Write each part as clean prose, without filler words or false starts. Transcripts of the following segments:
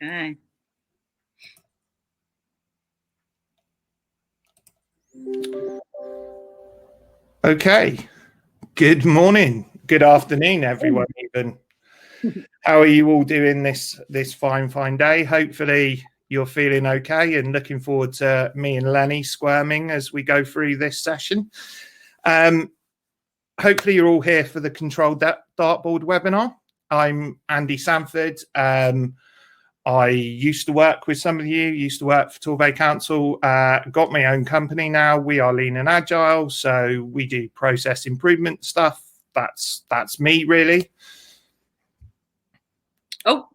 Okay. Okay. Good morning. Good afternoon, everyone. Even. How are you all doing this fine day? Hopefully you're feeling okay and looking forward to me and Lenny squirming as we go through this session. Hopefully you're all here for the Control Dartboard webinar. I'm Andy Sanford. I used to work with some of you, used to work for Torbay Council, got my own company now. We are lean and agile, so we do process improvement stuff. That's me, really. Oh,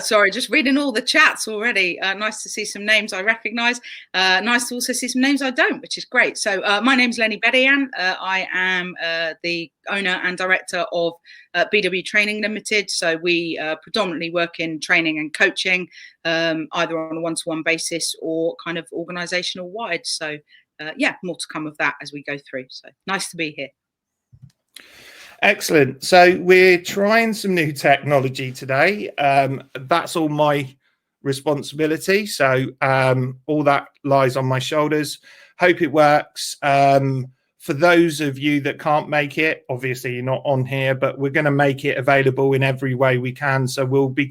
sorry, just reading all the chats already. Nice to see some names I recognise. Nice to also see some names I don't, which is great. So my name's Lenny Bedian. I am the owner and director of BW Training Limited. So we predominantly work in training and coaching, either on a one-to-one basis or kind of organisational wide. So yeah, more to come of that as we go through. So nice to be here. Excellent. So we're trying some new technology today. That's all my responsibility. So all that lies on my shoulders. Hope it works. For those of you that can't make it, obviously you're not on here, but we're going to make it available in every way we can. So it'll be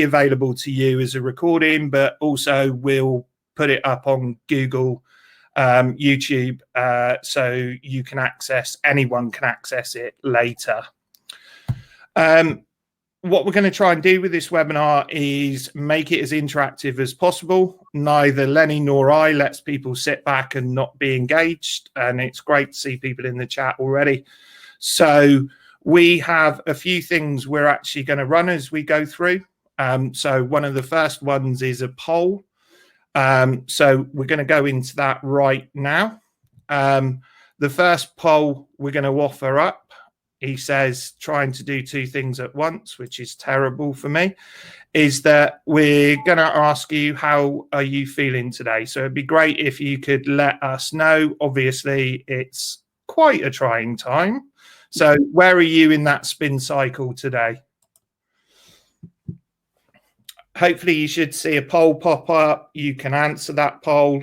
available to you as a recording, but also we'll put it up on Google, YouTube, so you can anyone can access it later. What we're going to try and do with this webinar is make it as interactive as possible. Neither Lenny nor I lets people sit back and not be engaged, and it's great to see people in the chat already. So we have a few things we're actually going to run as we go through. So one of the first ones is a poll. So we're going to go into that right now. The first poll we're going to offer up, he says, trying to do two things at once, which is terrible for me, is that we're going to ask you, how are you feeling today? So it'd be great if you could let us know. Obviously, it's quite a trying time. So where are you in that spin cycle today? Hopefully you should see a poll pop up. You can answer that poll.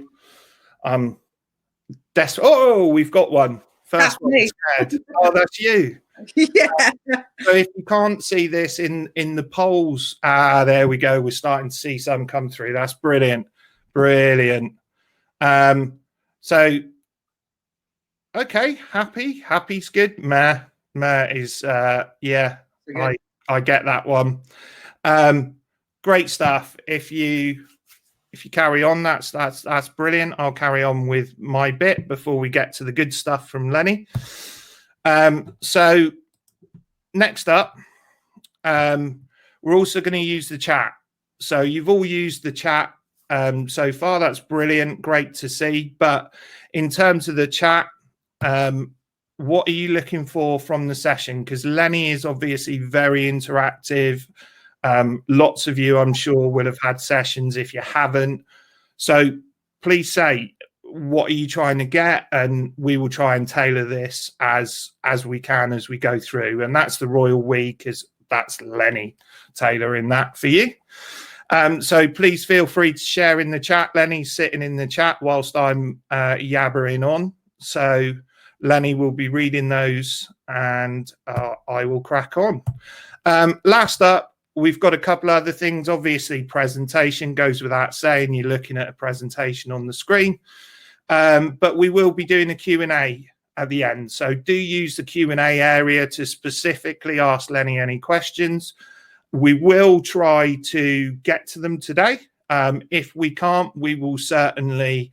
Oh, we've got one. First one scared. Oh, that's you. Yeah. So if you can't see this in the polls, there we go. We're starting to see some come through. That's brilliant. Brilliant. So, okay, happy's good. Meh is, yeah, I get that one. Great stuff. If you carry on, that's brilliant. I'll carry on with my bit before we get to the good stuff from Lenny. So next up, we're also going to use the chat. So you've all used the chat so far. That's brilliant. Great to see. But in terms of the chat, what are you looking for from the session? Because Lenny is obviously very interactive. Lots of you, I'm sure, will have had sessions if you haven't. So please say, what are you trying to get? And we will try and tailor this as we can as we go through. And that's the Royal Week, that's Lenny tailoring that for you. So please feel free to share in the chat. Lenny's sitting in the chat whilst I'm yabbering on. So Lenny will be reading those and I will crack on. Last up, we've got a couple other things. Obviously, presentation goes without saying. You're looking at a presentation on the screen. But we will be doing a Q&A at the end. So do use the Q&A area to specifically ask Lenny any questions. We will try to get to them today. If we can't, we will certainly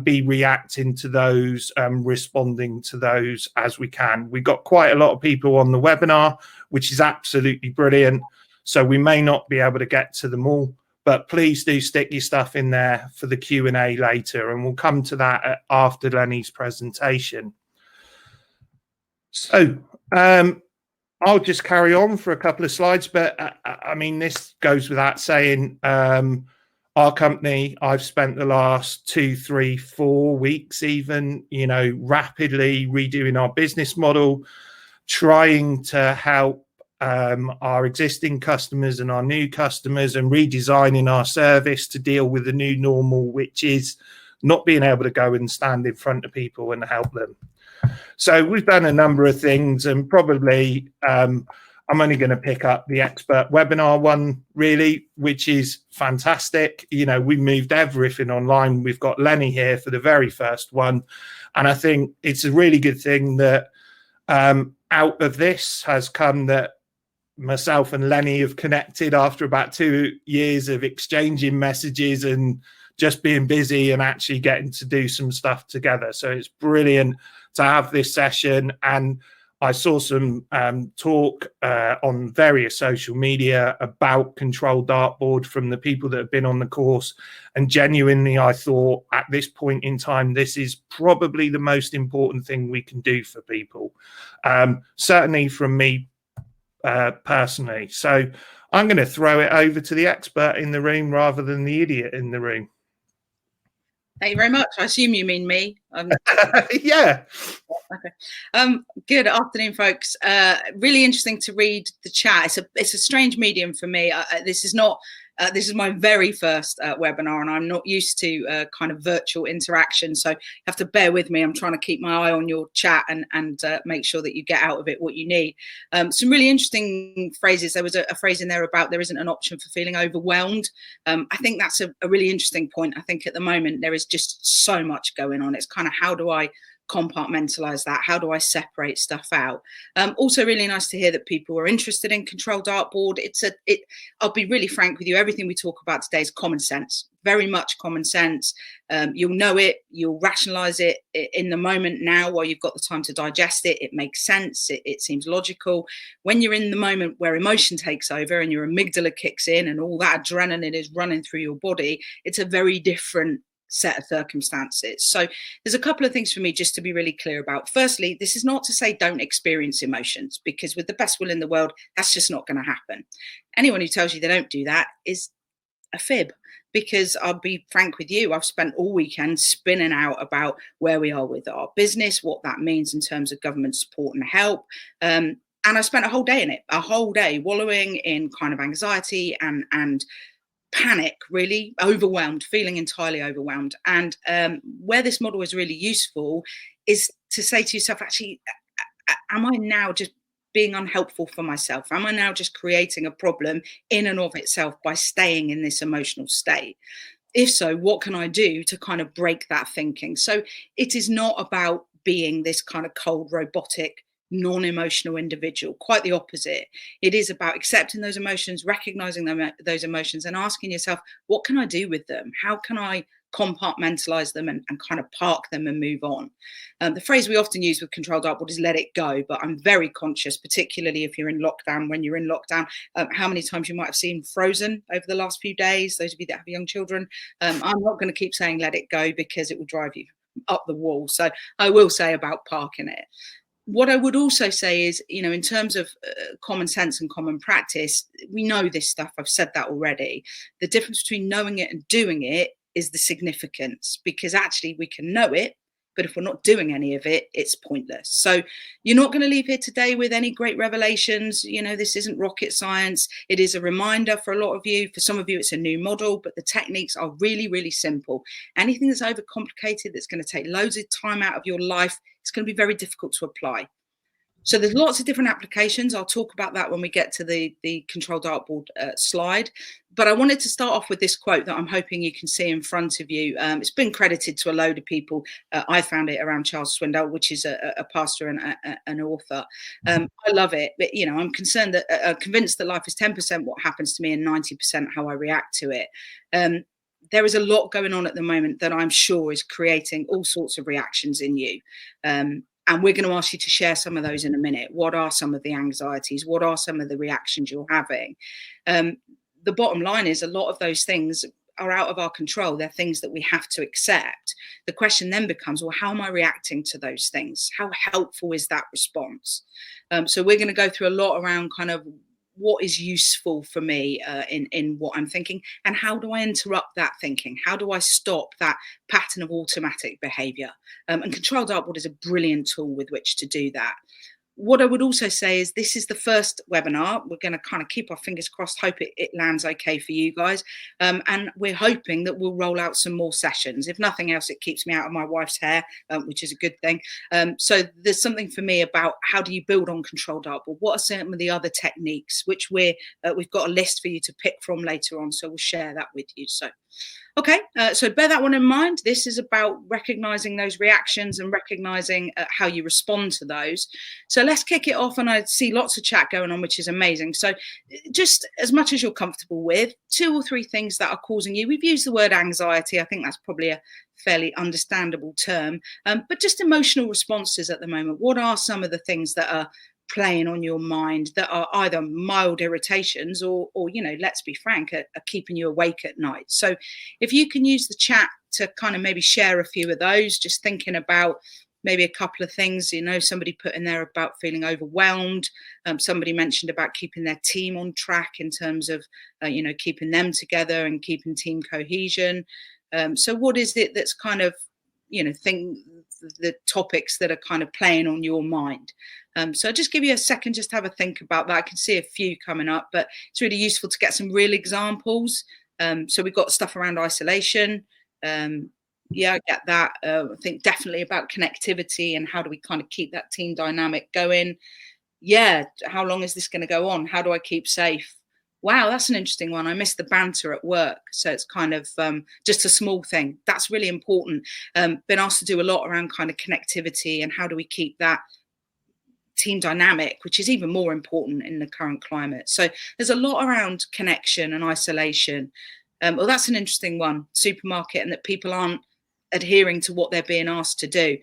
be reacting to those, responding to those as we can. We've got quite a lot of people on the webinar, which is absolutely brilliant. So we may not be able to get to them all, but please do stick your stuff in there for the Q&A later, and we'll come to that after Lenny's presentation. So I'll just carry on for a couple of slides, but I mean, this goes without saying. Our company, I've spent the last 2, 3, 4 weeks even, rapidly redoing our business model, trying to help our existing customers and our new customers, and redesigning our service to deal with the new normal, which is not being able to go and stand in front of people and help them. So we've done a number of things, and probably I'm only going to pick up the expert webinar one, really, which is fantastic. You know, we moved everything online. We've got Lenny here for the very first one. And I think it's a really good thing that out of this has come that myself and Lenny have connected after about 2 years of exchanging messages and just being busy and actually getting to do some stuff together. So it's brilliant to have this session. And I saw some talk on various social media about Control Dartboard from the people that have been on the course. And genuinely, I thought at this point in time, this is probably the most important thing we can do for people. Certainly from me personally. So I'm going to throw it over to the expert in the room rather than the idiot in the room. Thank you very much. I assume you mean me. Yeah. Okay. Good afternoon, folks. Really interesting to read the chat. It's a strange medium for me. This is not. This is my very first webinar, and I'm not used to kind of virtual interaction. So you have to bear with me. I'm trying to keep my eye on your chat and make sure that you get out of it what you need. Some really interesting phrases. There was a phrase in there about there isn't an option for feeling overwhelmed. I think that's a really interesting point. I think at the moment there is just so much going on. It's kind of, how do I compartmentalize that? How do I separate stuff out? Also really nice to hear that people are interested in Control Dartboard. I'll be really frank with you, everything we talk about today is common sense, very much common sense. You'll know it, you'll rationalize it in the moment now while you've got the time to digest it. It makes sense, it seems logical. When you're in the moment where emotion takes over and your amygdala kicks in and all that adrenaline is running through your body, it's a very different set of circumstances. So there's a couple of things for me just to be really clear about. Firstly, this is not to say don't experience emotions, because with the best will in the world, that's just not going to happen. Anyone who tells you they don't do that is a fib, because I'll be frank with you, I've spent all weekend spinning out about where we are with our business, what that means in terms of government support and help. And I spent a whole day in it, a whole day wallowing in kind of anxiety and panic, really overwhelmed, feeling entirely overwhelmed. And where this model is really useful is to say to yourself, actually, am I now just being unhelpful for myself? Am I now just creating a problem in and of itself by staying in this emotional state? If so, what can I do to kind of break that thinking? So it is not about being this kind of cold, robotic, non-emotional individual. Quite the opposite. It is about accepting those emotions, recognizing those emotions, and asking yourself, what can I do with them? How can I compartmentalize them and kind of park them and move on? The phrase we often use with Control Dartboard is let it go, but I'm very conscious, particularly if you're in lockdown, when you're in lockdown, how many times you might have seen Frozen over the last few days, those of you that have young children. I'm not going to keep saying let it go because it will drive you up the wall. So I will say about parking it. What I would also say is, you know, in terms of common sense and common practice, we know this stuff. I've said that already. The difference between knowing it and doing it is the significance, because actually we can know it, but if we're not doing any of it, it's pointless. So you're not going to leave here today with any great revelations. You know, this isn't rocket science. It is a reminder for a lot of you. For some of you, it's a new model, but the techniques are really, really simple. Anything that's overcomplicated, that's going to take loads of time out of your life, it's going to be very difficult to apply. So there's lots of different applications. I'll talk about that when we get to the Control Dartboard slide. But I wanted to start off with this quote that I'm hoping you can see in front of you. It's been credited to a load of people. I found it around Charles Swindoll, which is a pastor and an author. I love it. But, you know, I'm convinced that life is 10% what happens to me and 90% how I react to it. There is a lot going on at the moment that I'm sure is creating all sorts of reactions in you. And we're going to ask you to share some of those in a minute. What are some of the anxieties? What are some of the reactions you're having? The bottom line is a lot of those things are out of our control. They're things that we have to accept. The question then becomes, well, how am I reacting to those things? How helpful is that response? So we're going to go through a lot around kind of what is useful for me in what I'm thinking, and how do I interrupt that thinking? How do I stop that pattern of automatic behavior? And Control Dartboard is a brilliant tool with which to do that. what I would also say is this is the first webinar. We're going to kind of keep our fingers crossed, hope it lands okay for you guys. And we're hoping that we'll roll out some more sessions. If nothing else, it keeps me out of my wife's hair, which is a good thing. So there's something for me about how do you build on Control Dartboard? What are some of the other techniques, which we've got a list for you to pick from later on. So we'll share that with you. So. Okay, so bear that one in mind. This is about recognizing those reactions and recognizing how you respond to those. So let's kick it off. And I see lots of chat going on, which is amazing. So just as much as you're comfortable with, 2 or 3 things that are causing you. We've used the word anxiety. I think that's probably a fairly understandable term, but just emotional responses at the moment. What are some of the things that are playing on your mind that are either mild irritations or you know, let's be frank, are keeping you awake at night? So if you can use the chat to kind of maybe share a few of those, just thinking about maybe a couple of things. You know, somebody put in there about feeling overwhelmed. Somebody mentioned about keeping their team on track in terms of you know, keeping them together and keeping team cohesion. So what is it that's kind of, you know, the topics that are kind of playing on your mind? So I'll just give you a second, just have a think about that. I can see a few coming up, but it's really useful to get some real examples. So we've got stuff around isolation. Yeah, I get that. I think definitely about connectivity and how do we kind of keep that team dynamic going? Yeah, how long is this going to go on? How do I keep safe? Wow, that's an interesting one. I miss the banter at work. So it's kind of just a small thing. That's really important. Been asked to do a lot around kind of connectivity and how do we keep that team dynamic, which is even more important in the current climate. So there's a lot around connection and isolation. Well, that's an interesting one. Supermarket, and that people aren't adhering to what they're being asked to do.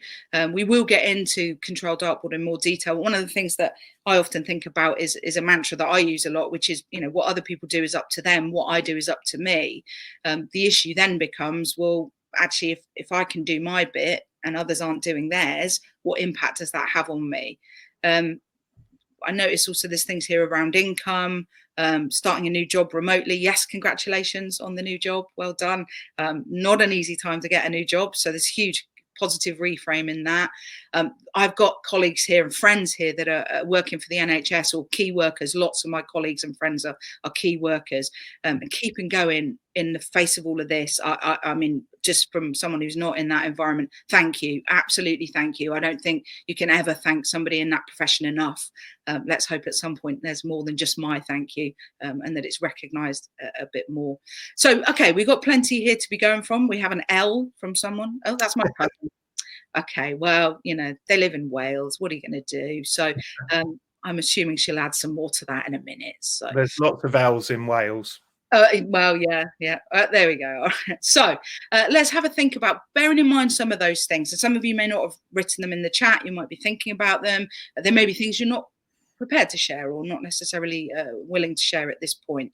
We will get into Control Dartboard in more detail. One of the things that I often think about is a mantra that I use a lot, which is, you know, what other people do is up to them. What I do is up to me. The issue then becomes, well, actually, if I can do my bit and others aren't doing theirs, what impact does that have on me? I notice also there's things here around income, starting a new job remotely. Yes, congratulations on the new job. Well done. Not an easy time to get a new job. So there's huge positive reframe in that. I've got colleagues here and friends here that are working for the NHS or key workers. Lots of my colleagues and friends are key workers, and keeping going in the face of all of this. I mean, just from someone who's not in that environment, thank you. Absolutely thank you. I don't think you can ever thank somebody in that profession enough. Let's hope at some point there's more than just my thank you, and that it's recognised a bit more. So, okay, we've got plenty here to be going from. We have an L from someone. Oh, that's my cousin. Okay, well, you know, they live in Wales. What are you going to do? So I'm assuming she'll add some more to that in a minute. So there's lots of L's in Wales. Well, yeah. There we go. All right. So let's have a think about bearing in mind some of those things. And some of you may not have written them in the chat. You might be thinking about them. There may be things you're not prepared to share or not necessarily willing to share at this point.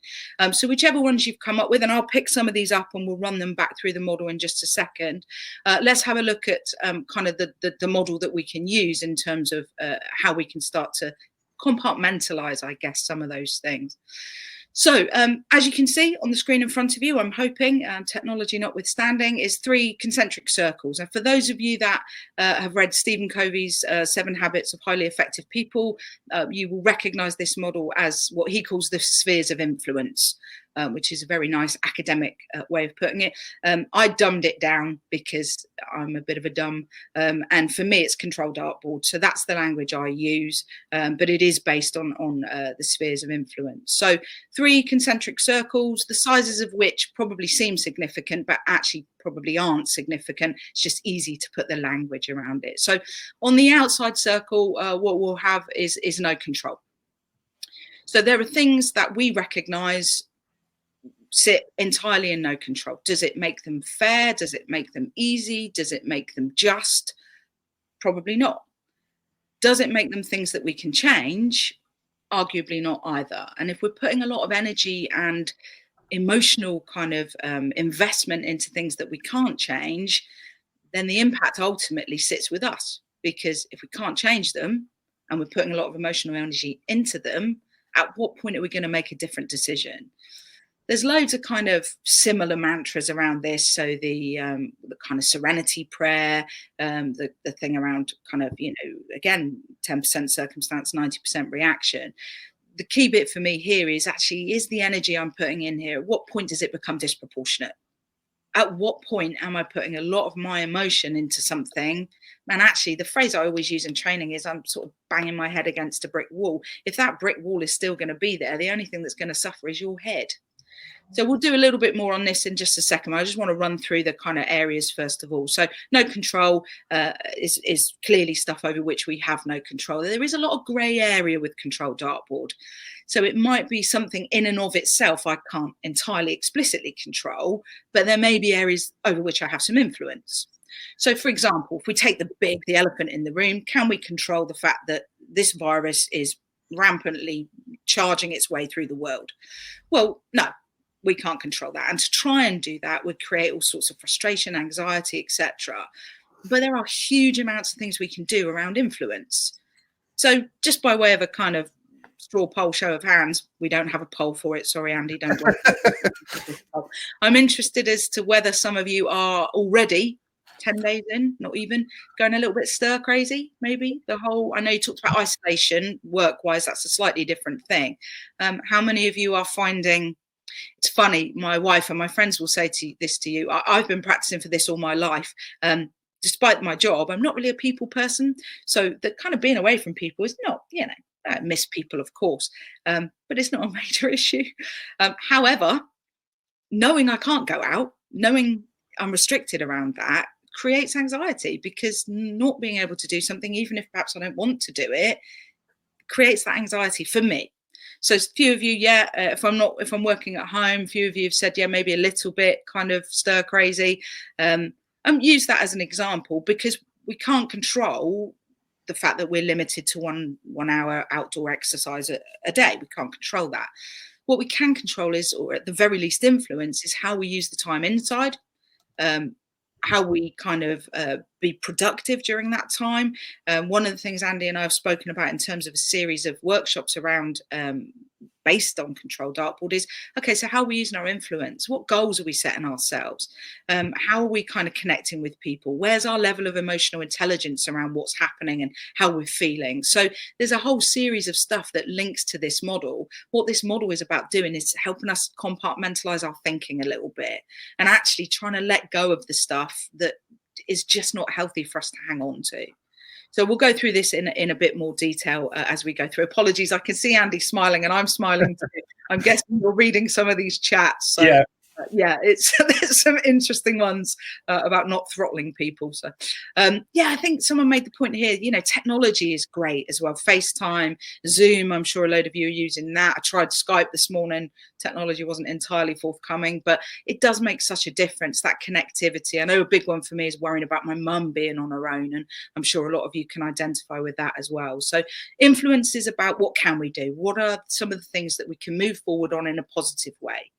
So whichever ones you've come up with, and I'll pick some of these up and we'll run them back through the model in just a second. Let's have a look at kind of the model that we can use in terms of how we can start to compartmentalize, I guess, some of those things. So as you can see on the screen in front of you, I'm hoping, technology notwithstanding, is 3 concentric circles. And for those of you that have read Stephen Covey's 7 Habits of Highly Effective People, you will recognize this model as what he calls the spheres of influence, which is a very nice academic way of putting it. I dumbed it down because I'm a bit of a dumb, and for me it's Control Dartboard, so that's the language I use, but it is based on the spheres of influence. So 3 concentric circles, the sizes of which probably seem significant but actually probably aren't significant. It's just easy to put the language around it. So on the outside circle, what we'll have is no control. So there are things that we recognize sit entirely in no control. Does it make them fair? Does it make them easy? Does it make them just? Probably not. Does it make them things that we can change? Arguably not either. And if we're putting a lot of energy and emotional kind of investment into things that we can't change, then the impact ultimately sits with us. Because if we can't change them and we're putting a lot of emotional energy into them, at what point are we going to make a different decision? There's loads of kind of similar mantras around this. So the kind of serenity prayer, the thing around kind of, again, 10% circumstance, 90% reaction. The key bit for me here is actually, is the energy I'm putting in here, at what point does it become disproportionate? At what point am I putting a lot of my emotion into something? And actually, the phrase I always use in training is I'm sort of banging my head against a brick wall. If that brick wall is still going to be there, the only thing that's going to suffer is your head. So we'll do a little bit more on this in just a second. I just want to run through the kind of areas first of all. So no control is clearly stuff over which we have no control. There is a lot of grey area with Control Dartboard. So it might be something in and of itself I can't entirely explicitly control, but there may be areas over which I have some influence. So, for example, if we take the elephant in the room, can we control the fact that this virus is rampantly charging its way through the world? Well, no, we can't control that. And to try and do that would create all sorts of frustration, anxiety, etc. But there are huge amounts of things we can do around influence. So just by way of a kind of straw poll show of hands, we don't have a poll for it. Sorry, Andy, don't worry. I'm interested as to whether some of you are already 10 days in, not even, going a little bit stir crazy, maybe. I know you talked about isolation, work-wise, that's a slightly different thing. How many of you are finding, it's funny, my wife and my friends will say this to you, I've been practicing for this all my life. Despite my job, I'm not really a people person. So the kind of being away from people is not, I miss people, of course, but it's not a major issue. However, knowing I can't go out, knowing I'm restricted around that, creates anxiety, because not being able to do something, even if perhaps I don't want to do it, creates that anxiety for me. So a few of you, if I'm working at home, a few of you have said, maybe a little bit kind of stir crazy. Use that as an example, because we can't control the fact that we're limited to one hour outdoor exercise a day. We can't control that. What we can control is, or at the very least influence, is how we use the time inside, how we kind of be productive during that time. One of the things Andy and I have spoken about in terms of a series of workshops around based on Control Dartboard is, okay, so how are we using our influence? What goals are we setting ourselves? How are we kind of connecting with people? Where's our level of emotional intelligence around what's happening and how we're feeling? So there's a whole series of stuff that links to this model. What this model is about doing is helping us compartmentalize our thinking a little bit and actually trying to let go of the stuff that is just not healthy for us to hang on to. So we'll go through this in a bit more detail as we go through. Apologies, I can see Andy smiling and I'm smiling too. I'm guessing you're reading some of these chats. So there's some interesting ones about not throttling people. So I think someone made the point here, technology is great as well. FaceTime, Zoom, I'm sure a load of you are using that. I tried Skype this morning. Technology wasn't entirely forthcoming, but it does make such a difference, that connectivity. I know a big one for me is worrying about my mum being on her own, and I'm sure a lot of you can identify with that as well. So influence is about, what can we do? What are some of the things that we can move forward on in a positive way?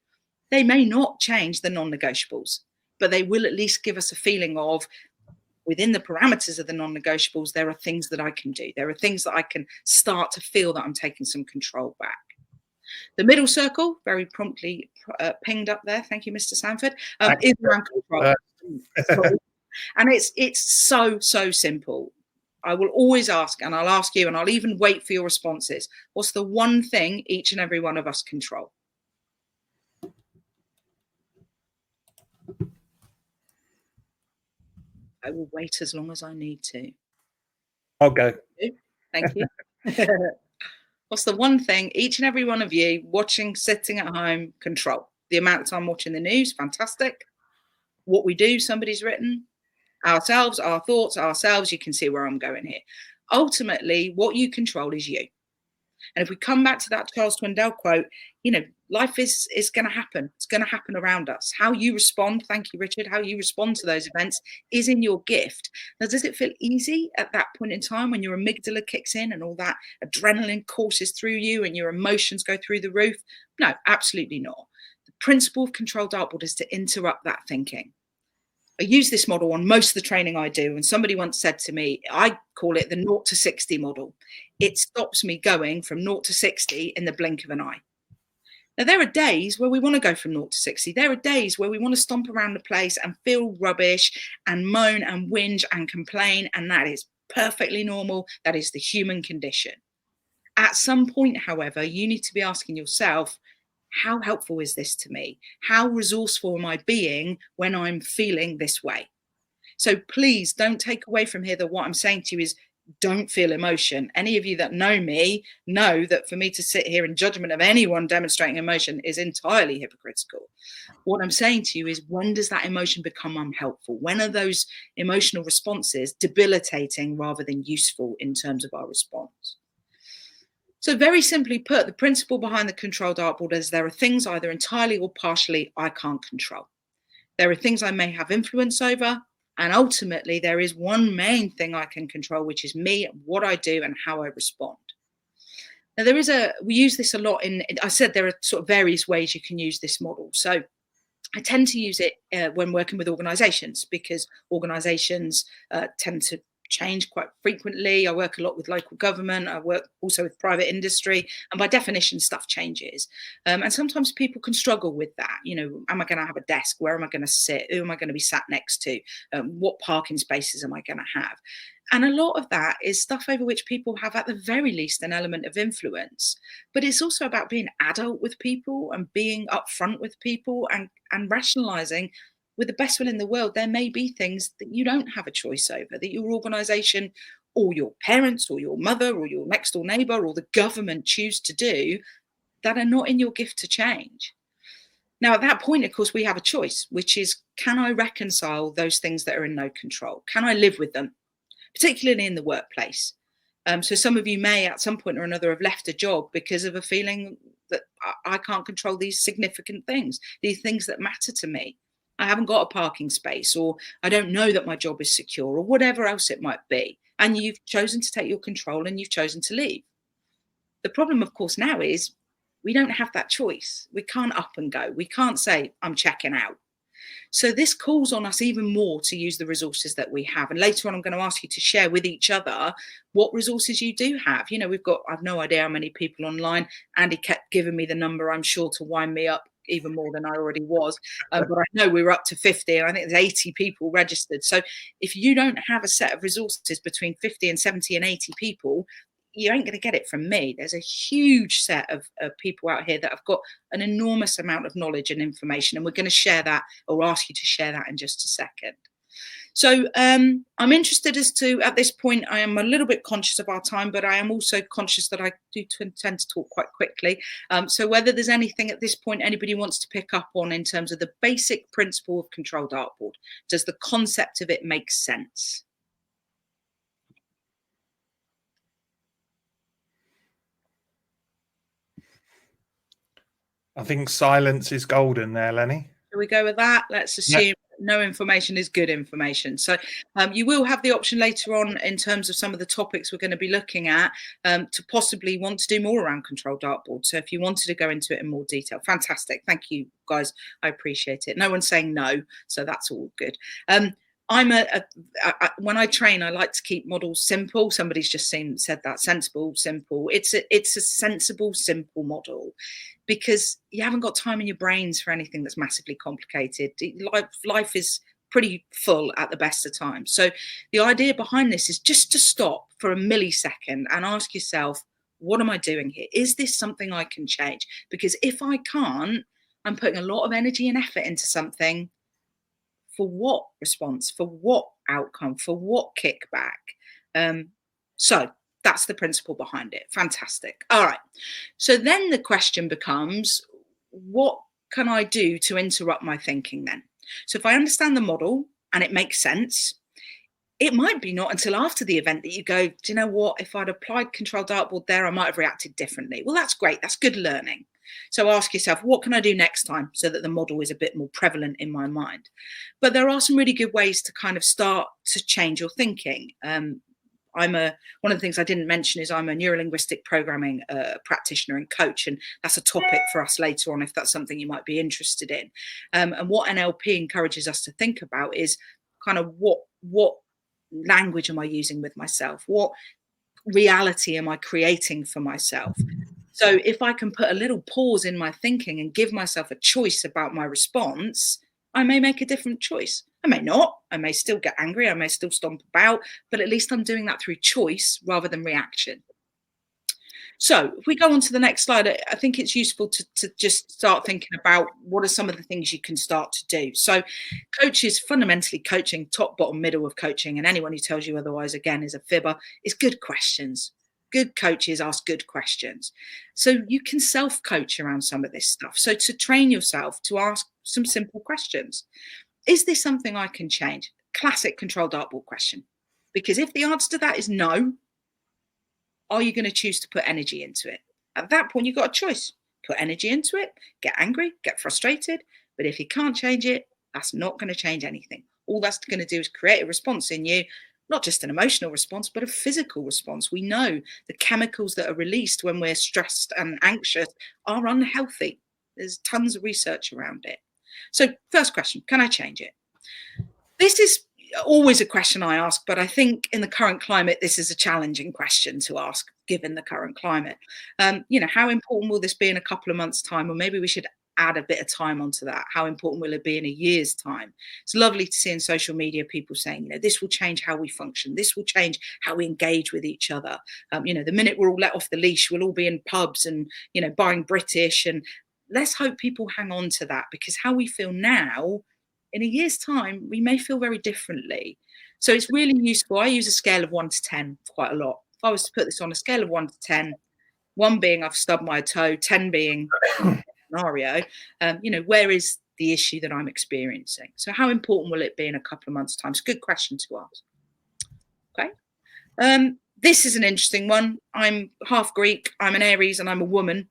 They may not change the non-negotiables, but they will at least give us a feeling of, within the parameters of the non-negotiables, there are things that I can do. There are things that I can start to feel that I'm taking some control back. The middle circle, very promptly pinged up there. Thank you, Mr. Sanford, is around control. And it's so simple. I will always ask, and I'll ask you, and I'll even wait for your responses. What's the one thing each and every one of us control? I will wait as long as I need to. I'll go. Thank you. What's the one thing each and every one of you watching, sitting at home, control? The amount of time watching the news, fantastic. What we do, somebody's written. Ourselves, our thoughts, ourselves. You can see where I'm going here. Ultimately, what you control is you. And if we come back to that Charles Swindoll quote, life is going to happen. It's going to happen around us. How you respond, thank you, Richard, how you respond to those events is in your gift. Now, does it feel easy at that point in time when your amygdala kicks in and all that adrenaline courses through you and your emotions go through the roof? No, absolutely not. The principle of Control Dartboard is to interrupt that thinking. I use this model on most of the training I do. And somebody once said to me, I call it the 0 to 60 model. It stops me going from 0 to 60 in the blink of an eye. Now, there are days where we want to go from 0 to 60. There are days where we want to stomp around the place and feel rubbish and moan and whinge and complain. And that is perfectly normal. That is the human condition. At some point, however, you need to be asking yourself, how helpful is this to me? How resourceful am I being when I'm feeling this way? So please don't take away from here that what I'm saying to you is don't feel emotion. Any of you that know me know that for me to sit here in judgment of anyone demonstrating emotion is entirely hypocritical. What I'm saying to you is, when does that emotion become unhelpful? When are those emotional responses debilitating rather than useful in terms of our response? So very simply put, the principle behind the control dartboard is there are things either entirely or partially I can't control. There are things I may have influence over, and ultimately there is one main thing I can control, which is me, what I do and how I respond. Now we use this a lot I said there are sort of various ways you can use this model. So I tend to use it when working with organizations, because organizations tend to change quite frequently. I work a lot with local government. I work also with private industry. And by definition, stuff changes. And sometimes people can struggle with that. You know, am I going to have a desk? Where am I going to sit? Who am I going to be sat next to? What parking spaces am I going to have? And a lot of that is stuff over which people have, at the very least, an element of influence. But it's also about being adult with people and being upfront with people and rationalizing, with the best will in the world, there may be things that you don't have a choice over, that your organization or your parents or your mother or your next door neighbor or the government choose to do that are not in your gift to change. Now, at that point, of course, we have a choice, which is, can I reconcile those things that are in no control? Can I live with them, particularly in the workplace? So some of you may at some point or another have left a job because of a feeling that I can't control these significant things, these things that matter to me. I haven't got a parking space, or I don't know that my job is secure, or whatever else it might be. And you've chosen to take your control and you've chosen to leave. The problem, of course, now is we don't have that choice. We can't up and go. We can't say, I'm checking out. So this calls on us even more to use the resources that we have. And later on, I'm going to ask you to share with each other what resources you do have. You know, I've no idea how many people online. Andy kept giving me the number, I'm sure, to wind me up even more than I already was. But I know we were up to 50, and I think there's 80 people registered. So if you don't have a set of resources between 50 and 70 and 80 people, you ain't going to get it from me. There's a huge set of people out here that have got an enormous amount of knowledge and information, and we're going to share that, or ask you to share that, in just a second. So I'm interested as to, at this point, I am a little bit conscious of our time, but I am also conscious that I do tend to talk quite quickly. So whether there's anything at this point anybody wants to pick up on in terms of the basic principle of Control Dartboard, does the concept of it make sense? I think silence is golden there, Lenny. Shall we go with that? Let's assume no information is good information. So you will have the option later on, in terms of some of the topics we're going to be looking at, to possibly want to do more around Control Dartboard. So if you wanted to go into it in more detail, fantastic. Thank you, guys. I appreciate it. No one's saying no, so that's all good. When I train, I like to keep models simple. Somebody's just said that, sensible, simple. It's a sensible, simple model, because you haven't got time in your brains for anything that's massively complicated. Life is pretty full at the best of times. So the idea behind this is just to stop for a millisecond and ask yourself, what am I doing here? Is this something I can change? Because if I can't, I'm putting a lot of energy and effort into something. For what response? For what outcome? For what kickback? So that's the principle behind it. Fantastic. All right. So then the question becomes, what can I do to interrupt my thinking then? So if I understand the model and it makes sense, it might be not until after the event that you go, do you know what? If I'd applied Control Dartboard there, I might have reacted differently. Well, that's great. That's good learning. So ask yourself, what can I do next time so that the model is a bit more prevalent in my mind? But there are some really good ways to kind of start to change your thinking. One of the things I didn't mention is I'm a neurolinguistic programming practitioner and coach, and that's a topic for us later on if that's something you might be interested in. And what NLP encourages us to think about is kind of what language am I using with myself? What reality am I creating for myself? So if I can put a little pause in my thinking and give myself a choice about my response, I may make a different choice. I may not. I may still get angry. I may still stomp about, but at least I'm doing that through choice rather than reaction. So if we go on to the next slide, I think it's useful to just start thinking about what are some of the things you can start to do. So coaches, fundamentally coaching, top, bottom, middle of coaching, and anyone who tells you otherwise, again, is a fibber, is good questions. Good coaches ask good questions. So you can self-coach around some of this stuff. So to train yourself to ask some simple questions. Is this something I can change? Classic control dartboard question. Because if the answer to that is no, are you going to choose to put energy into it? At that point, you've got a choice. Put energy into it, get angry, get frustrated. But if you can't change it, that's not going to change anything. All that's going to do is create a response in you, not just an emotional response, but a physical response. We know the chemicals that are released when we're stressed and anxious are unhealthy. There's tons of research around it. So first question, can I change it? This is always a question I ask, but I think in the current climate, this is a challenging question to ask, given the current climate. How important will this be in a couple of months' time? Or maybe we should add a bit of time onto that. How important will it be in a year's time? It's lovely to see in social media people saying, this will change how we function. This will change how we engage with each other. The minute we're all let off the leash, we'll all be in pubs and, buying British. And let's hope people hang on to that, because how we feel now, in a year's time, we may feel very differently. So it's really useful. I use a scale of 1 to 10 quite a lot. If I was to put this on a scale of 1 to 10, 1 being I've stubbed my toe, 10 being scenario, where is the issue that I'm experiencing? So how important will it be in a couple of months' time? It's a good question to ask. Okay. This is an interesting one. I'm half Greek, I'm an Aries, and I'm a woman.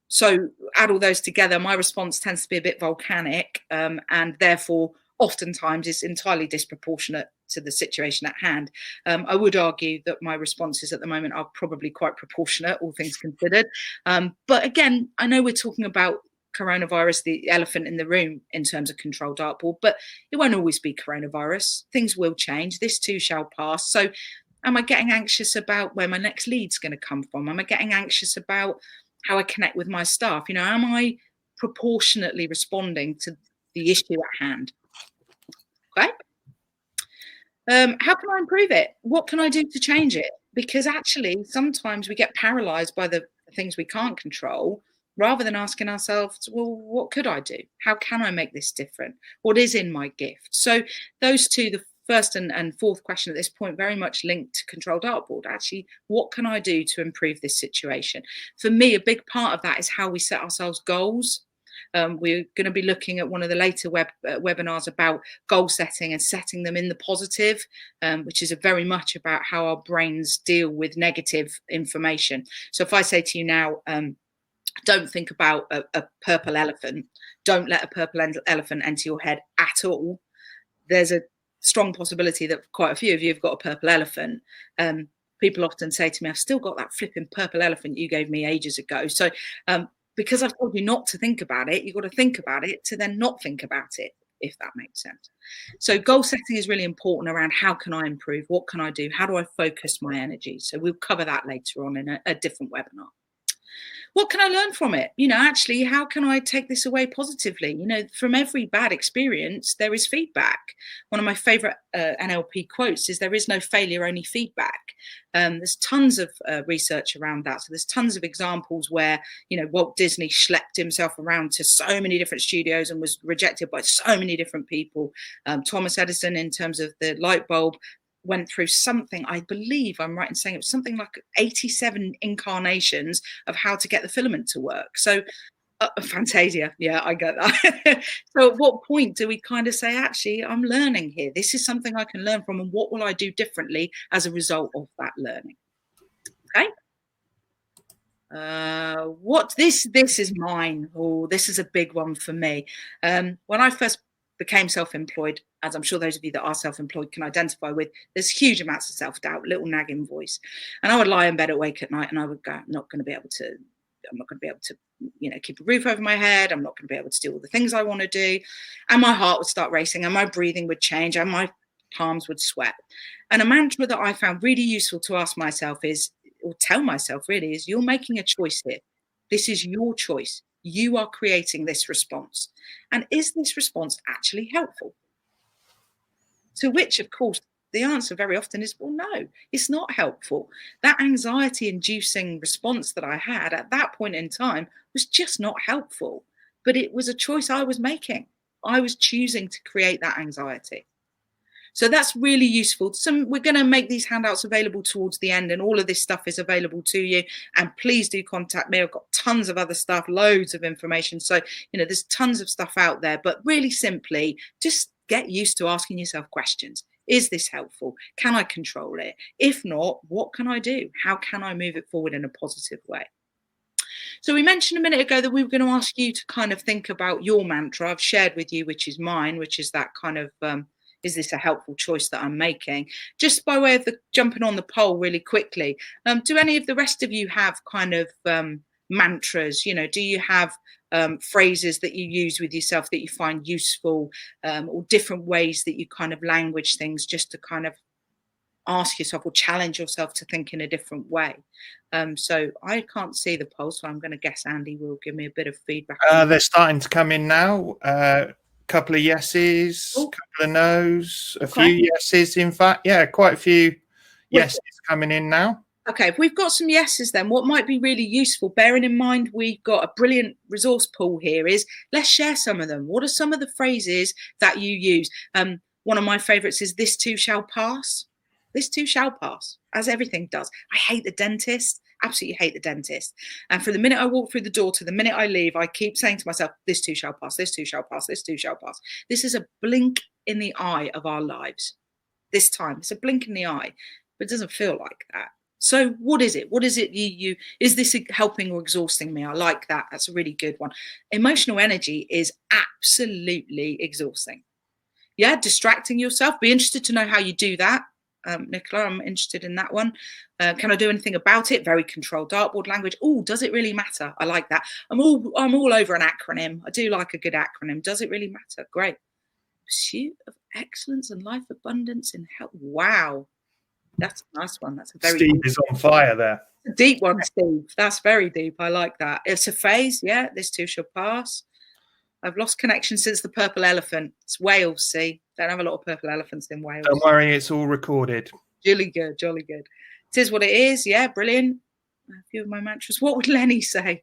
So add all those together, my response tends to be a bit volcanic, and therefore oftentimes is entirely disproportionate to the situation at hand. I would argue that my responses at the moment are probably quite proportionate, all things considered. But again, I know we're talking about coronavirus, the elephant in the room in terms of control dartboard, but it won't always be coronavirus. Things will change. This too shall pass. So am I getting anxious about where my next lead's going to come from? Am I getting anxious about how I connect with my staff? Am I proportionately responding to the issue at hand? Okay. How can I improve it? What can I do to change it? Because actually, sometimes we get paralyzed by the things we can't control, rather than asking ourselves, well, what could I do? How can I make this different? What is in my gift? So those two, the first and fourth question at this point, very much linked to Control Dartboard. Actually, what can I do to improve this situation? For me, a big part of that is how we set ourselves goals. We're going to be looking at one of the later webinars about goal setting and setting them in the positive, which is very much about how our brains deal with negative information. So if I say to you now, don't think about a purple elephant, don't let a purple elephant enter your head at all, there's a strong possibility that quite a few of you have got a purple elephant. People often say to me, I've still got that flipping purple elephant you gave me ages ago. So because I've told you not to think about it, you've got to think about it to then not think about it, if that makes sense. So goal setting is really important around how can I improve? What can I do? How do I focus my energy? So we'll cover that later on in a different webinar. What can I learn from it? Actually, how can I take this away positively? From every bad experience, there is feedback. One of my favorite NLP quotes is, there is no failure, only feedback. There's tons of research around that. So there's tons of examples where, Walt Disney schlepped himself around to so many different studios and was rejected by so many different people. Thomas Edison, in terms of the light bulb, went through something, I believe I'm right in saying it was something like 87 incarnations of how to get the filament to work. So Fantasia, yeah, I get that. So at what point do we kind of say, actually, I'm learning here, this is something I can learn from, and what will I do differently as a result of that learning? Okay. This is mine. Oh, this is a big one for me. When I first became self-employed, as I'm sure those of you that are self-employed can identify with, there's huge amounts of self-doubt, little nagging voice. And I would lie in bed awake at night and I would go, I'm not going to be able to, keep a roof over my head. I'm not going to be able to do all the things I want to do. And my heart would start racing and my breathing would change and my palms would sweat. And a mantra that I found really useful to ask myself is, or tell myself really, is you're making a choice here. This is your choice. You are creating this response. And is this response actually helpful? To which, of course, the answer very often is, well, no, it's not helpful. That anxiety inducing response that I had at that point in time was just not helpful. But it was a choice I was making. I was choosing to create that anxiety. So that's really useful. We're going to make these handouts available towards the end, and all of this stuff is available to you. And please do contact me. I've got tons of other stuff, loads of information. So, there's tons of stuff out there, but really simply just get used to asking yourself questions. Is this helpful? Can I control it? If not, what can I do? How can I move it forward in a positive way? So we mentioned a minute ago that we were going to ask you to kind of think about your mantra. I've shared with you, which is mine, which is that kind of, is this a helpful choice that I'm making? Just by way of the jumping on the poll really quickly, do any of the rest of you have kind of mantras? Do you have phrases that you use with yourself that you find useful, or different ways that you kind of language things just to kind of ask yourself or challenge yourself to think in a different way? So I can't see the poll, so I'm going to guess Andy will give me a bit of feedback. They're starting to come in now. Couple of yeses, Ooh. couple of no's, a few yeses. In fact, yeah, quite a few yeses coming in now. Okay, if we've got some yeses, then what might be really useful, bearing in mind we've got a brilliant resource pool here, is let's share some of them. What are some of the phrases that you use? One of my favorites is "this too shall pass." This too shall pass, as everything does. I hate the dentist. Absolutely hate the dentist. And from the minute I walk through the door to the minute I leave, I keep saying to myself, this too shall pass, this too shall pass, this too shall pass. This is a blink in the eye of our lives. This time, it's a blink in the eye, but it doesn't feel like that. So what is it? What is it is this helping or exhausting me? I like that. That's a really good one. Emotional energy is absolutely exhausting. Yeah, distracting yourself. Be interested to know how you do that. Nicola, I'm interested in that one. Can I do anything about it? Very Control Dartboard language. Oh, does it really matter? I like that. I'm all over an acronym. I do like a good acronym. Does it really matter? Great. Pursuit of excellence and life abundance in health. Wow, that's a nice one. That's a very Steve is on fire there. A deep one, Steve. That's very deep. I like that. It's a phase. Yeah, this too shall pass. I've lost connection since the purple elephant. It's Wales, see. Don't have a lot of purple elephants in Wales. Don't worry, it's all recorded. Jolly good, jolly good. It is what it is. Yeah, brilliant. A few of my mantras. What would Lenny say?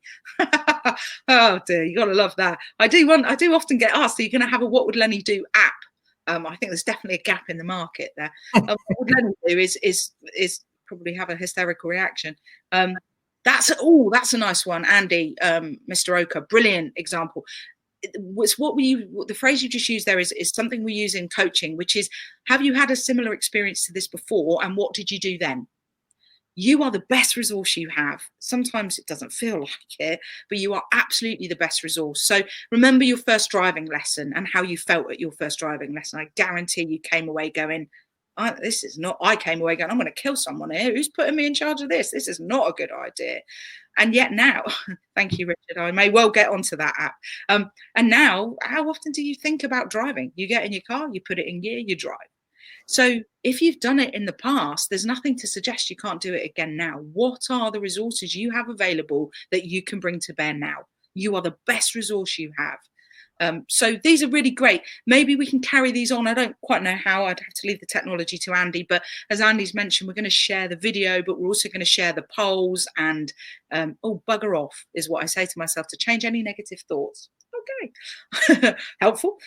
Oh dear, you gotta love that. I do often get asked, are you going to have a What Would Lenny Do app? I think there's definitely a gap in the market there. What would Lenny do is probably have a hysterical reaction. That's a nice one, Andy. Mr. Oka, brilliant example. The phrase you just used there is something we use in coaching, which is, have you had a similar experience to this before, and what did you do then? You are the best resource you have. Sometimes it doesn't feel like it, but you are absolutely the best resource. So remember your first driving lesson and how you felt at your first driving lesson. I guarantee you came away going, I came away going, I'm going to kill someone here. Who's putting me in charge of this? This is not a good idea. And yet now, thank you, Richard, I may well get onto that app. And now, how often do you think about driving? You get in your car, you put it in gear, you drive. So if you've done it in the past, there's nothing to suggest you can't do it again now. What are the resources you have available that you can bring to bear now? You are the best resource you have. So these are really great. Maybe we can carry these on. I don't quite know how. I'd have to leave the technology to Andy. But as Andy's mentioned, we're going to share the video, but we're also going to share the polls. And bugger off is what I say to myself to change any negative thoughts. Okay, helpful.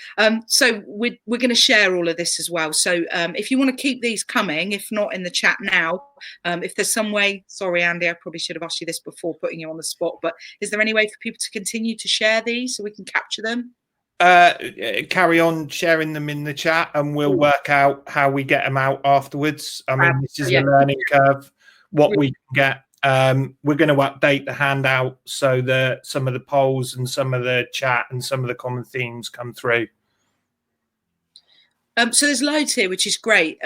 So we're going to share all of this as well. So if you want to keep these coming, if not in the chat now, if there's some way, sorry, Andy, I probably should have asked you this before putting you on the spot, but is there any way for people to continue to share these so we can capture them? Carry on sharing them in the chat and we'll work out how we get them out afterwards. I mean, this is a learning curve, what we can get. We're going to update the handout so that some of the polls and some of the chat and some of the common themes come through. So there's loads here, which is great.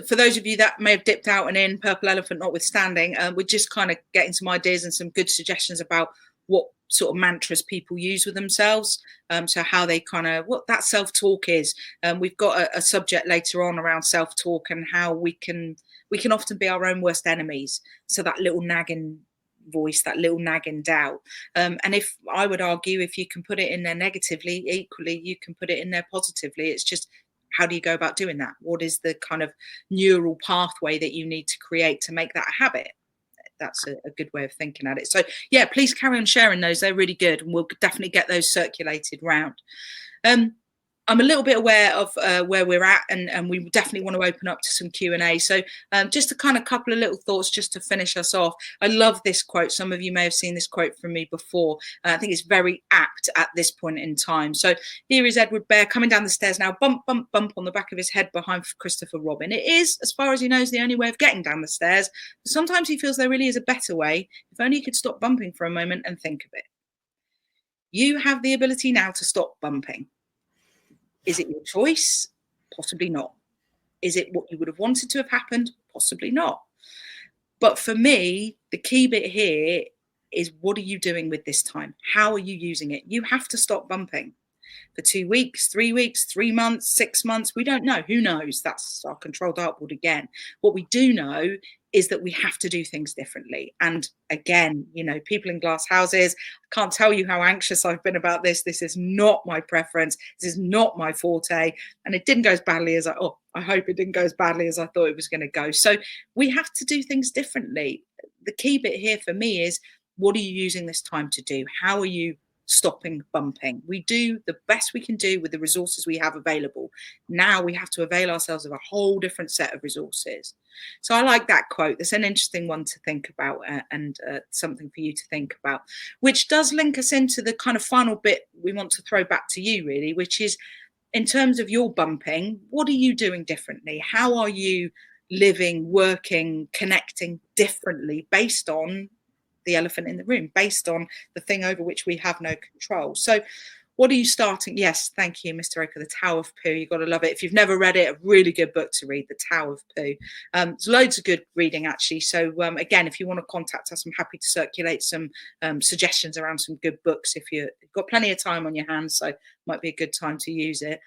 For those of you that may have dipped out and in, Purple Elephant notwithstanding, we're just kind of getting some ideas and some good suggestions about what sort of mantras people use with themselves. So how they what that self-talk is. We've got a subject later on around self-talk and how we can we can often be our own worst enemies. So that little nagging voice, that little nagging doubt. And if I would argue, if you can put it in there negatively, equally, you can put it in there positively. It's just, how do you go about doing that? What is the kind of neural pathway that you need to create to make that a habit? That's a good way of thinking at it. So yeah, please carry on sharing those. They're really good, and we'll definitely get those circulated round. I'm a little bit aware of where we're at, and we definitely want to open up to some Q&A. So just a kind of couple of little thoughts just to finish us off. I love this quote. Some of you may have seen this quote from me before. I think it's very apt at this point in time. So here is Edward Bear coming down the stairs now, bump, bump, bump on the back of his head behind Christopher Robin. It is, as far as he knows, the only way of getting down the stairs. But sometimes he feels there really is a better way. If only he could stop bumping for a moment and think of it. You have the ability now to stop bumping. Is it your choice? Possibly not. Is it what you would have wanted to have happened? Possibly not. But for me, the key bit here is, what are you doing with this time? How are you using it? You have to stop bumping for 2 weeks, 3 weeks, 3 months, 6 months. We don't know. Who knows? That's our control dartboard again. What we do know is that we have to do things differently. And again, you know, people in glass houses, I can't tell you how anxious I've been about this. This is not my preference. This is not my forte. And it didn't go as badly as I hope it didn't go as badly as I thought it was going to go. So we have to do things differently. The key bit here for me is, what are you using this time to do? How are you stopping bumping? We do the best we can do with the resources we have available. Now we have to avail ourselves of a whole different set of resources. So I like that quote. That's an interesting one to think about, and something for you to think about, which does link us into the kind of final bit we want to throw back to you, really, which is, in terms of your bumping, what are you doing differently? How are you living, working, connecting differently based on the elephant in the room, based on the thing over which we have no control? So what are you starting? Yes, thank you, Mr. Oker, The Tao of Pooh. You've got to love it. If you've never read it, a really good book to read, The Tao of Pooh. There's loads of good reading, actually. So again, if you want to contact us, I'm happy to circulate some suggestions around some good books if you've got plenty of time on your hands. So might be a good time to use it.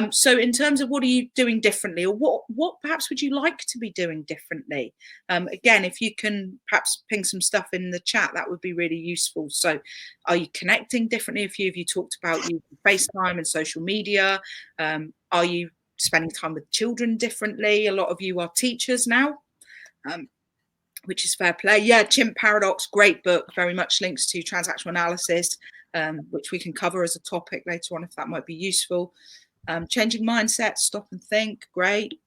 So in terms of what are you doing differently, or what perhaps would you like to be doing differently? Again, if you can perhaps ping some stuff in the chat, that would be really useful. So are you connecting differently? A few of you talked about using FaceTime and social media. Are you spending time with children differently? A lot of you are teachers now, which is fair play. Yeah, Chimp Paradox, great book, very much links to transactional analysis, which we can cover as a topic later on if that might be useful. Changing mindset, stop and think, great.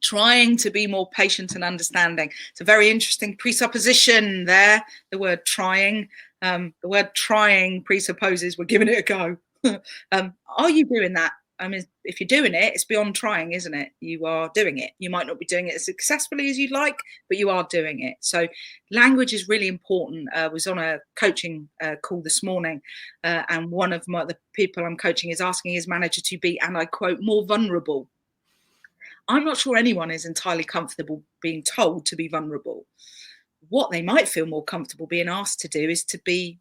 Trying to be more patient and understanding. It's a very interesting presupposition there, the word trying. The word trying presupposes we're giving it a go. Are you doing that? I mean, if you're doing it, it's beyond trying, isn't it? You are doing it. You might not be doing it as successfully as you'd like, but you are doing it. So language is really important. I was on a coaching call this morning, and one of the people I'm coaching is asking his manager to be, and I quote, more vulnerable. I'm not sure anyone is entirely comfortable being told to be vulnerable. What they might feel more comfortable being asked to do is to be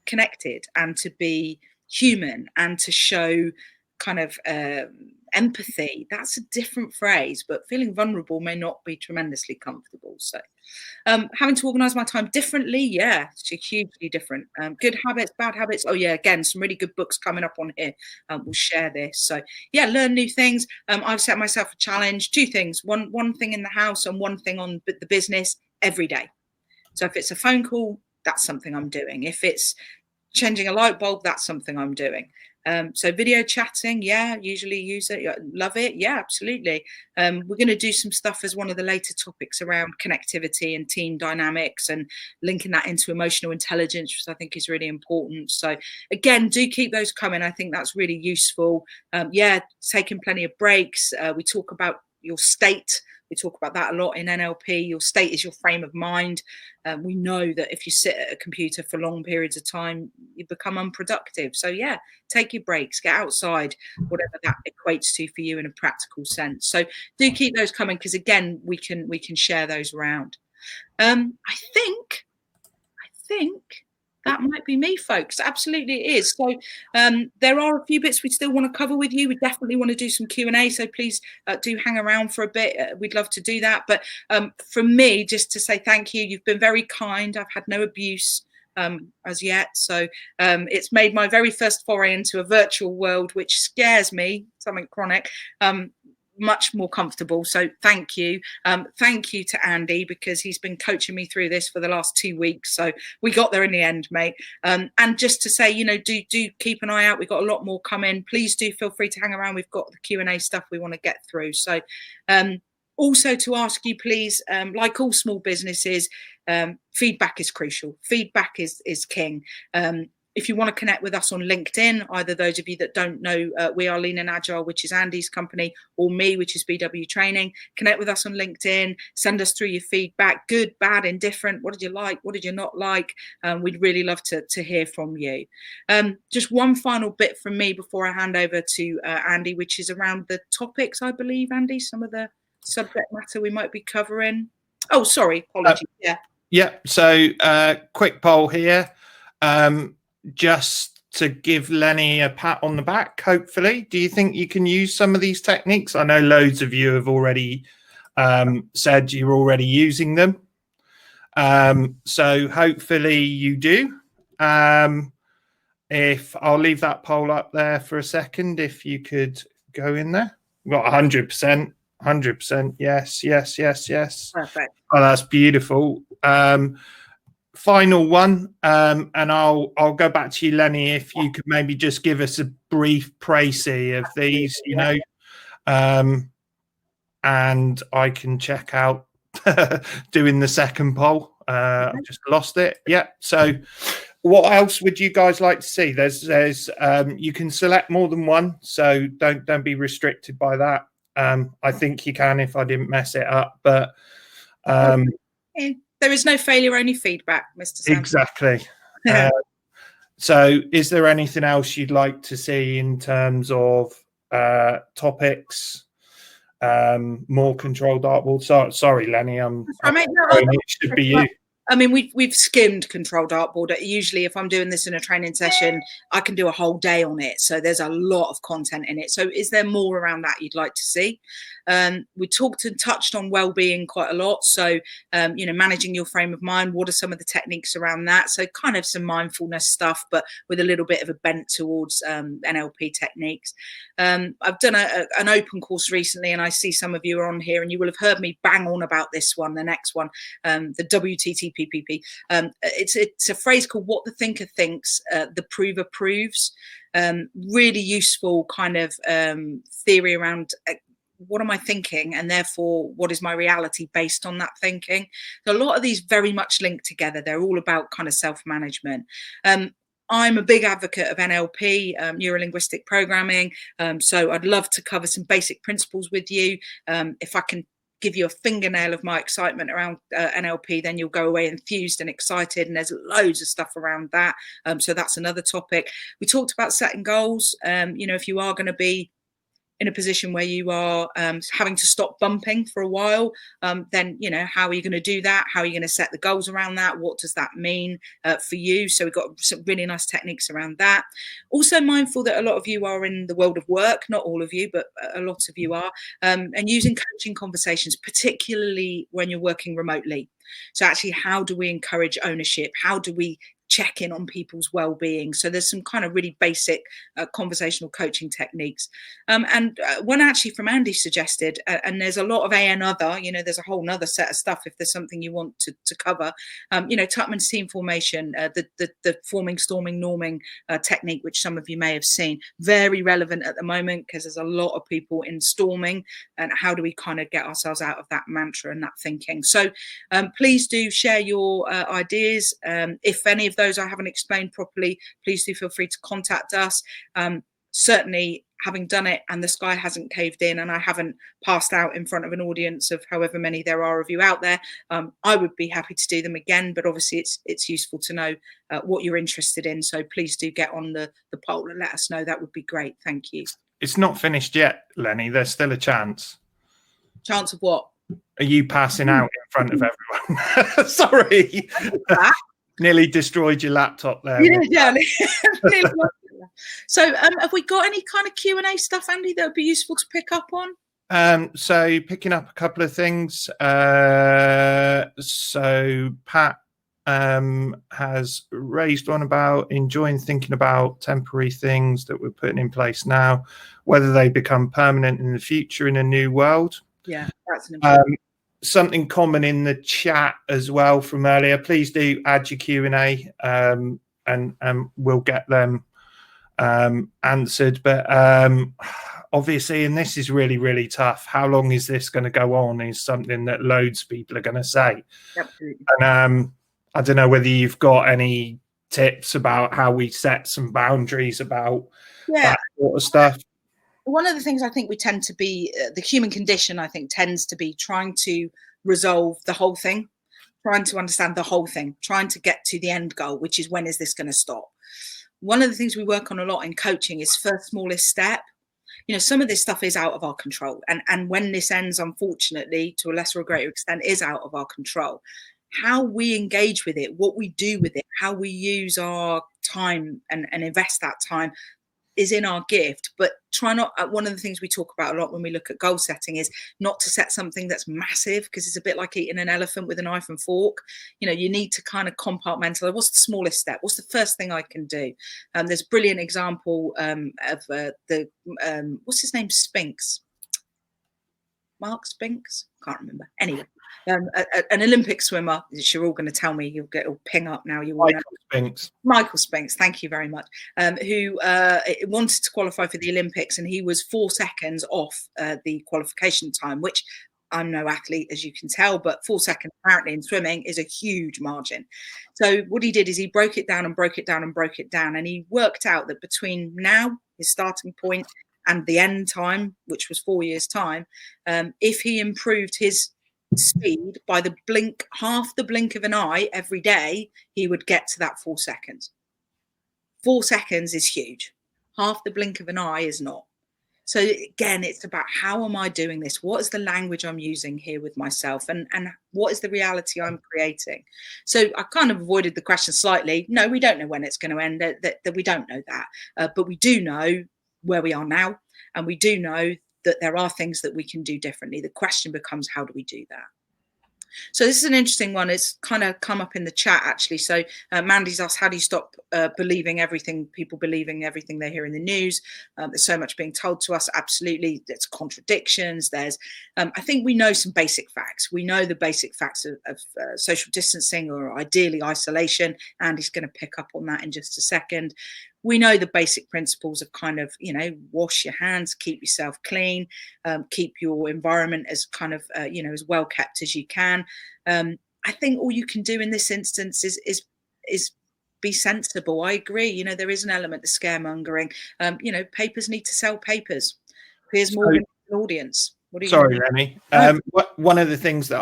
connected and to be human and to show kind of empathy. That's a different phrase, but feeling vulnerable may not be tremendously comfortable. So having to organize my time differently, yeah, it's hugely different. Good habits, bad habits. Oh yeah, again, some really good books coming up on here. We'll share this. So yeah, learn new things. I've set myself a challenge, 2 things, one thing in the house and one thing on the business every day. So if it's a phone call, that's something I'm doing. If it's changing a light bulb, that's something I'm doing. So video chatting, yeah, usually use it, love it, yeah, absolutely. We're going to do some stuff as one of the later topics around connectivity and team dynamics and linking that into emotional intelligence, which I think is really important. So again, do keep those coming. I think that's really useful. Yeah, taking plenty of breaks. We talk about your state. We talk about that a lot in NLP. Your state is your frame of mind. We know that if you sit at a computer for long periods of time, you become unproductive. So yeah, take your breaks, get outside, whatever that equates to for you in a practical sense. So do keep those coming, because again, we can share those around. I think that might be me, folks. Absolutely it is. So there are a few bits we still want to cover with you. We definitely want to do some Q&A, so please do hang around for a bit. We'd love to do that. But from me, just to say thank you. You've been very kind. I've had no abuse as yet. So it's made my very first foray into a virtual world, which scares me, something chronic, much more comfortable. So thank you. Thank you to Andy, because he's been coaching me through this for the last 2 weeks. So we got there in the end, mate. And just to say, you know, do keep an eye out. We've got a lot more coming. Please do feel free to hang around. We've got the Q&A stuff we want to get through. So also to ask you, please, like all small businesses, feedback is crucial. Feedback is king. If you want to connect with us on LinkedIn, either those of you that don't know, we are Lean and Agile, which is Andy's company, or me, which is BW Training. Connect with us on LinkedIn. Send us through your feedback, good, bad, indifferent. What did you like? What did you not like? We'd really love to hear from you. Just one final bit from me before I hand over to Andy, which is around the topics, I believe, Andy, some of the subject matter we might be covering. Oh, sorry, apologies. Yeah. So quick poll here. Just to give Lenny a pat on the back, hopefully. Do you think you can use some of these techniques? I know loads of you have already said you're already using them. So hopefully you do. If I'll leave that poll up there for a second, if you could go in there. We've got 100%. 100%. Yes. Perfect. Oh, that's beautiful. Final one, and I'll go back to you, Lenny, if you could maybe just give us a brief précis of these, you know, and I can check out doing the second poll. I just lost it. Yeah. So what else would you guys like to see? There's you can select more than one, so don't be restricted by that. I think you can if I didn't mess it up, but there is no failure, only feedback, Mr. Sam. Exactly. So is there anything else you'd like to see in terms of topics, more control dartboard? Sorry, Lenny, it should be you. I mean, we've skimmed Control Dartboard. Usually, if I'm doing this in a training session, I can do a whole day on it. So there's a lot of content in it. So is there more around that you'd like to see? We talked and touched on well-being quite a lot. So, you know, managing your frame of mind. What are some of the techniques around that? So kind of some mindfulness stuff, but with a little bit of a bent towards NLP techniques. I've done an open course recently, and I see some of you are on here, and you will have heard me bang on about this one, the next one, the WTTPPP. It's a phrase called "What the Thinker Thinks, the Prover Proves." Really useful kind of theory around what am I thinking, and therefore what is my reality based on that thinking. So a lot of these very much linked together. They're all about kind of self-management. I'm a big advocate of NLP, neuro-linguistic programming. So I'd love to cover some basic principles with you. If I can give you a fingernail of my excitement around NLP, then you'll go away enthused and excited, and there's loads of stuff around that. So that's another topic. We talked about setting goals. You know, if you are going to be in a position where you are having to stop bumping for a while, then, you know, how are you going to do that? How are you going to set the goals around that? What does that mean for you? So we've got some really nice techniques around that. Also mindful that a lot of you are in the world of work, not all of you, but a lot of you are, and using coaching conversations, particularly when you're working remotely. So actually, how do we encourage ownership? How do we check in on people's well-being? So there's some kind of really basic conversational coaching techniques. And one actually from Andy suggested, and there's a lot of other, you know, there's a whole nother set of stuff if there's something you want to cover. You know, Tuckman's team formation, the forming, storming, norming technique, which some of you may have seen, very relevant at the moment because there's a lot of people in storming, and how do we kind of get ourselves out of that mantra and that thinking? So please do share your ideas. If any of those I haven't explained properly, please do feel free to contact us. Certainly, having done it and the sky hasn't caved in and I haven't passed out in front of an audience of however many there are of you out there, I would be happy to do them again. But obviously, it's useful to know what you're interested in. So please do get on the poll and let us know. That would be great. Thank you. It's not finished yet, Lenny. There's still a chance. Chance of what? Are you passing out in front of everyone? Sorry. nearly destroyed your laptop there. Yeah. So have we got any kind of Q&A stuff, Andy, that would be useful to pick up on? So picking up a couple of things. So Pat has raised one about enjoying thinking about temporary things that we're putting in place now, whether they become permanent in the future in a new world. Yeah, that's an important. Something common in the chat as well from earlier. Please do add your Q&A, and we'll get them answered. But obviously, and this is really, really tough, how long is this going to go on is something that loads of people are going to say. Absolutely. And I don't know whether you've got any tips about how we set some boundaries about that sort of stuff. One of the things I think we tend to be, the human condition, I think, tends to be trying to resolve the whole thing, trying to understand the whole thing, trying to get to the end goal, which is when is this going to stop? One of the things we work on a lot in coaching is first smallest step. You know, some of this stuff is out of our control. And when this ends, unfortunately, to a lesser or greater extent, is out of our control. How we engage with it, what we do with it, how we use our time and invest that time is in our gift. But try not, one of the things we talk about a lot when we look at goal setting is not to set something that's massive, because it's a bit like eating an elephant with a knife and fork. You know, you need to kind of compartmentalize. What's the smallest step? What's the first thing I can do? There's a brilliant example of what's his name? Spinks. Mark Spinks? Can't remember. Anyway, an Olympic swimmer, which you're all going to tell me, you'll ping up now. You will know. Michael Spinks, thank you very much. Who wanted to qualify for the Olympics, and he was 4 seconds off the qualification time, which I'm no athlete, as you can tell, but 4 seconds apparently in swimming is a huge margin. So what he did is he broke it down and broke it down and broke it down, and he worked out that between now, his starting point, and the end time, which was 4 years' time, if he improved his speed by half the blink of an eye every day, he would get to that 4 seconds. 4 seconds is huge. Half the blink of an eye is not. So again, it's about how am I doing this? What is the language I'm using here with myself? And what is the reality I'm creating? So I kind of avoided the question slightly. No, we don't know when it's going to end. That we don't know that. But we do know where we are now. And we do know that there are things that we can do differently. The question becomes, how do we do that? So this is an interesting one. It's kind of come up in the chat, actually. So Mandy's asked, how do you stop believing everything they hear in the news? There's so much being told to us. Absolutely. There's contradictions. There's, I think we know some basic facts. We know the basic facts of social distancing, or ideally isolation. Andy's going to pick up on that in just a second. We know the basic principles of kind of, you know, wash your hands, keep yourself clean, keep your environment as kind of, you know, as well kept as you can. I think all you can do in this instance is be sensible. I agree. You know, there is an element of scaremongering. You know, papers need to sell papers. Here's more than an audience. What are you Sorry, Remy. One of the things that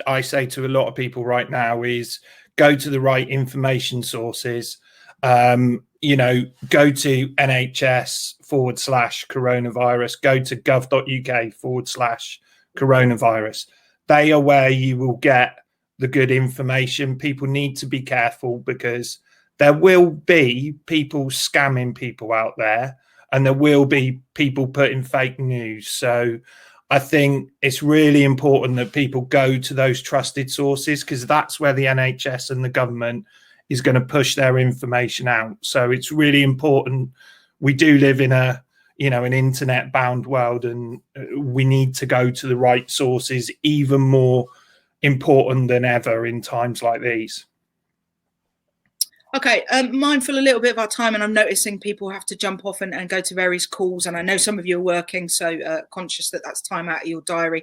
I say to a lot of people right now is go to the right information sources. You know, go to NHS/coronavirus, go to gov.uk/coronavirus. They are where you will get the good information. People need to be careful because there will be people scamming people out there, and there will be people putting fake news. So I think it's really important that people go to those trusted sources, because that's where the NHS and the government is going to push their information out. So it's really important. We do live in a, you know, an internet bound world, and we need to go to the right sources, even more important than ever in times like these. Okay, mindful a little bit of our time, and I'm noticing people have to jump off and go to various calls, and I know some of you are working, so conscious that that's time out of your diary.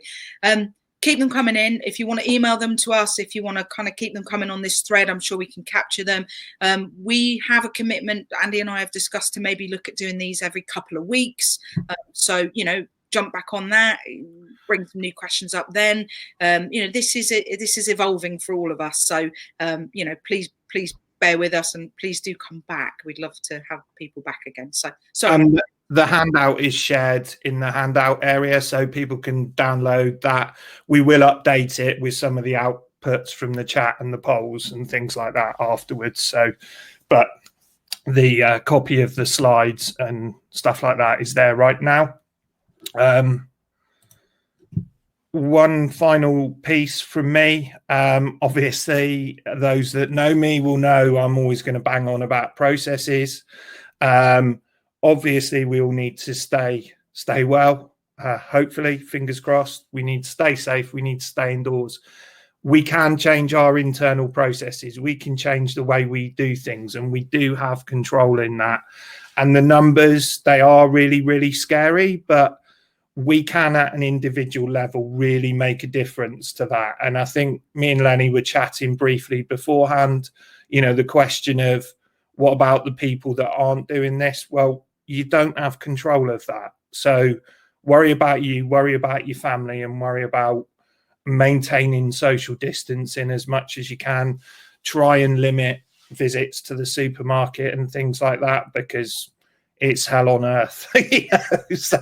Keep them coming in. If you want to email them to us, if you want to kind of keep them coming on this thread, I'm sure we can capture them. We have a commitment, Andy and I have discussed, to maybe look at doing these every couple of weeks. So, you know, jump back on that, bring some new questions up then. You know, this is evolving for all of us. So, you know, please bear with us, and please do come back. We'd love to have people back again. So, sorry. The handout is shared in the handout area, so people can download that. We will update it with some of the outputs from the chat and the polls and things like that afterwards. So, but the copy of the slides and stuff like that is there right now. One final piece from me. Obviously, those that know me will know I'm always going to bang on about processes. Obviously, we all need to stay well. Hopefully, fingers crossed. We need to stay safe. We need to stay indoors. We can change our internal processes. We can change the way we do things, and we do have control in that. And the numbers, they are really, really scary, but we can at an individual level really make a difference to that. And I think me and Lenny were chatting briefly beforehand, you know, the question of what about the people that aren't doing this? Well, you don't have control of that. So worry about you, worry about your family, and worry about maintaining social distancing as much as you can. Try and limit visits to the supermarket and things like that, because it's hell on earth. So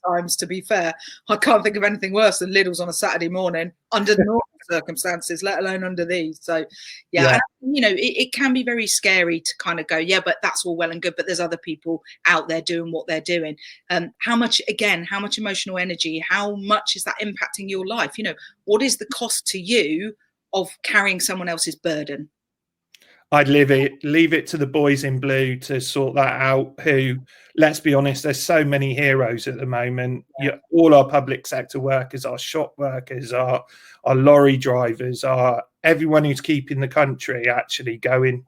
times, to be fair, I can't think of anything worse than Lidl's on a Saturday morning under normal circumstances, let alone under these. So yeah. And, you know, it can be very scary to kind of go, yeah, but that's all well and good, but there's other people out there doing what they're doing. How much emotional energy, how much is that impacting your life? You know, what is the cost to you of carrying someone else's burden? I'd leave it to the boys in blue to sort that out, who, let's be honest, there's so many heroes at the moment. All our public sector workers, our shop workers, our lorry drivers, everyone who's keeping the country actually going.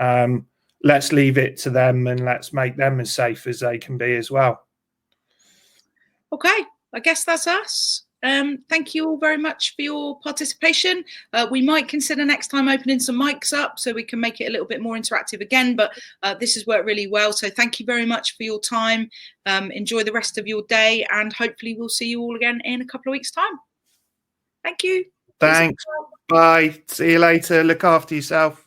Let's leave it to them, and let's make them as safe as they can be as well. Okay, I guess that's us. Thank you all very much for your participation. We might consider next time opening some mics up so we can make it a little bit more interactive again, but this has worked really well. So thank you very much for your time. Enjoy the rest of your day, and hopefully we'll see you all again in a couple of weeks' time. Thank you. Thanks. Bye. See you later. Look after yourself.